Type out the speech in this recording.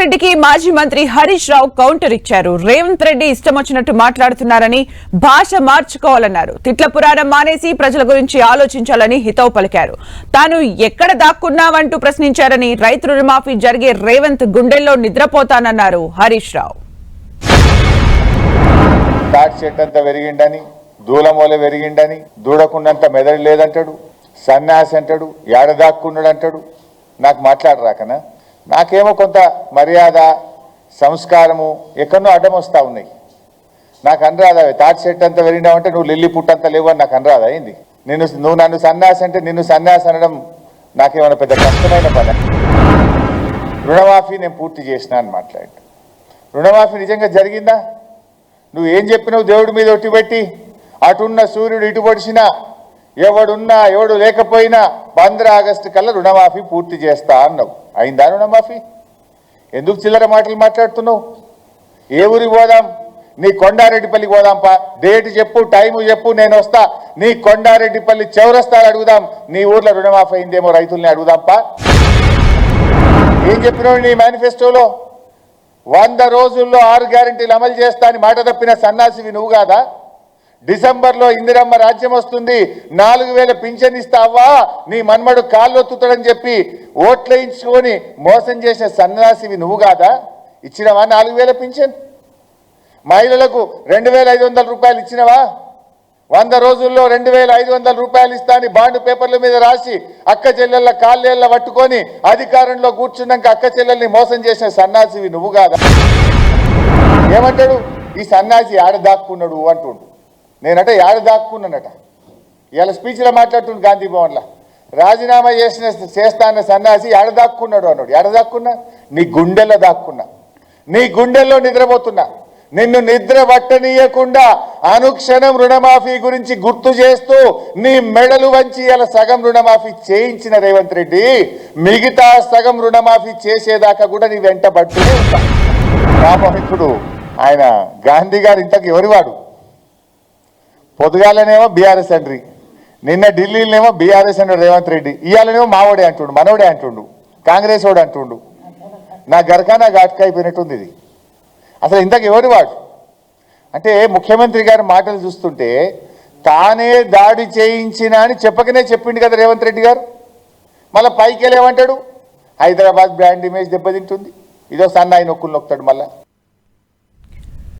రెడ్డికి మాజీ మంత్రి హరీష్ రావు కౌంటర్ ఇచ్చారు. రేవంత్ రెడ్డి ఇష్టం వచ్చినట్టు మాట్లాడుతున్నారని, భాష మార్చుకోవాలన్నారు. తిట్ల పురాణం మానేసి ప్రజల గురించి ఆలోచించాలని హితవు పలికారు. తాను ఎక్కడ దాక్కున్నావంటూ ప్రశ్నించారని, రైతు రుణమాఫీ జరిగే రేవంత్ గుండెల్లో నిద్రపోతానన్నారు హరీష్ రావు. దూలమూల పెరిగిండని, దూడకున్నంత మెదడు లేదంటాడు, సన్యాసి అంటాడు, ఏడదాక్కున్నాడు అంటాడు. నాకు మాట్లాడరాకనా? నాకేమో కొంత మర్యాద సంస్కారము ఎక్కడో అడ్డం వస్తూ ఉన్నాయి. నాకు అనరాదా? తాటి చెట్టు అంతా పెరిగినావంటే నువ్వు లిల్లి పుట్టంతా లేవు అని నాకు అనరాదా? అయింది నువ్వు నన్ను సన్యాసి అంటే నిన్ను సన్యాసి అనడం నాకేమైనా పెద్ద కష్టమైన పని. రుణమాఫీ నేను పూర్తి చేసినా అని మాట్లాడు. రుణమాఫీ నిజంగా జరిగిందా? నువ్వు ఏం చెప్పినావు? దేవుడి మీద ఒట్టిపెట్టి అటున్న సూర్యుడు ఇటు పొడిచినా, ఎవడున్నా ఎవడు లేకపోయినా 15 ఆగస్టు కల్లా రుణమాఫీ పూర్తి చేస్తా అన్నావు. అయిందా రుణమాఫీ? ఎందుకు చిల్లర మాటలు మాట్లాడుతున్నావు? ఏ ఊరికి పోదాం? నీ కొండారెడ్డిపల్లికి పోదాంపా. డేట్ చెప్పు, టైము చెప్పు, నేను వస్తా. నీ కొండారెడ్డిపల్లి చౌరస్తాలు అడుగుదాం. నీ ఊర్లో రుణమాఫీ అయిందేమో రైతుల్ని అడుగుదాంపా. ఏం చెప్పినావు నీ మేనిఫెస్టోలో? 100 రోజుల్లో 6 గ్యారెంటీలు అమలు చేస్తా అని మాట తప్పిన సన్నాసివి నువ్వు కాదా? డిసెంబర్లో ఇందిరమ్మ రాజ్యం వస్తుంది, 4000 పింఛన్ ఇస్తావా, నీ మన్మడు కాళ్ళొత్తుతాడని చెప్పి ఓట్లేయించుకొని మోసం చేసిన సన్యాసివి నువ్వు కాదా? ఇచ్చినవా 4000 పింఛన్? మహిళలకు 2500 రూపాయలు ఇచ్చినవా? 100 రోజుల్లో 2500 రూపాయలు ఇస్తా అని బాండ్ పేపర్ల మీద రాసి అక్క చెల్లెళ్ళ కాళ్ళేళ్ళ పట్టుకొని అధికారంలో కూర్చున్నాక అక్క చెల్లెల్ని మోసం చేసిన సన్యాసివి నువ్వు కాదా? ఏమంటాడు ఈ సన్యాసి? ఆడ దాక్కున్నాడు అంటుండు. నేనట ఏడ దాక్కున్నానట. ఇవాళ స్పీచ్లో మాట్లాడుతుండు గాంధీ భవన్లో. రాజీనామా చేస్తా అన్న సన్యాసి ఏడ దాక్కున్నాడు అన్నాడు. ఏడ దాక్కున్నా? నీ గుండెల్లో దాక్కున్నా, నీ గుండెల్లో నిద్రపోతున్నా. నిన్ను నిద్ర పట్టనీయకుండా అనుక్షణం రుణమాఫీ గురించి గుర్తు చేస్తూ నీ మెడలు వంచి ఇలా సగం రుణమాఫీ చేయించిన రేవంత్ రెడ్డి, మిగతా సగం రుణమాఫీ చేసేదాకా కూడా నీ వెంట పడుతూనే ఉంటా. రామహితుడు ఆయన గాంధీ గారు ఇంతకు ఎవరివాడు? పొద్దుగాలనేమో బీఆర్ఎస్ అండ్రి, నిన్న ఢిల్లీలోనేమో బీఆర్ఎస్ అంటాడు రేవంత్ రెడ్డి, ఇవాళనేమో మావోడే అంటుండు, మనోడే అంటుండు, కాంగ్రెస్ వాడు అంటుండు. నా గరకానా ఘాట్కా అయిపోయినట్టుంది ఇది. అసలు ఇంతకు ఎవరు వాడు? అంటే ముఖ్యమంత్రి గారి మాటలు చూస్తుంటే తానే దాడి చేయించినా అని చెప్పకనే చెప్పిండు కదా రేవంత్ రెడ్డి గారు. మళ్ళీ పైకి వెళ్ళేమంటాడు, హైదరాబాద్ బ్రాండ్ ఇమేజ్ దెబ్బతింటుంది, ఇదో సన్నాయి నొక్కులు నొక్కుతాడు మళ్ళీ.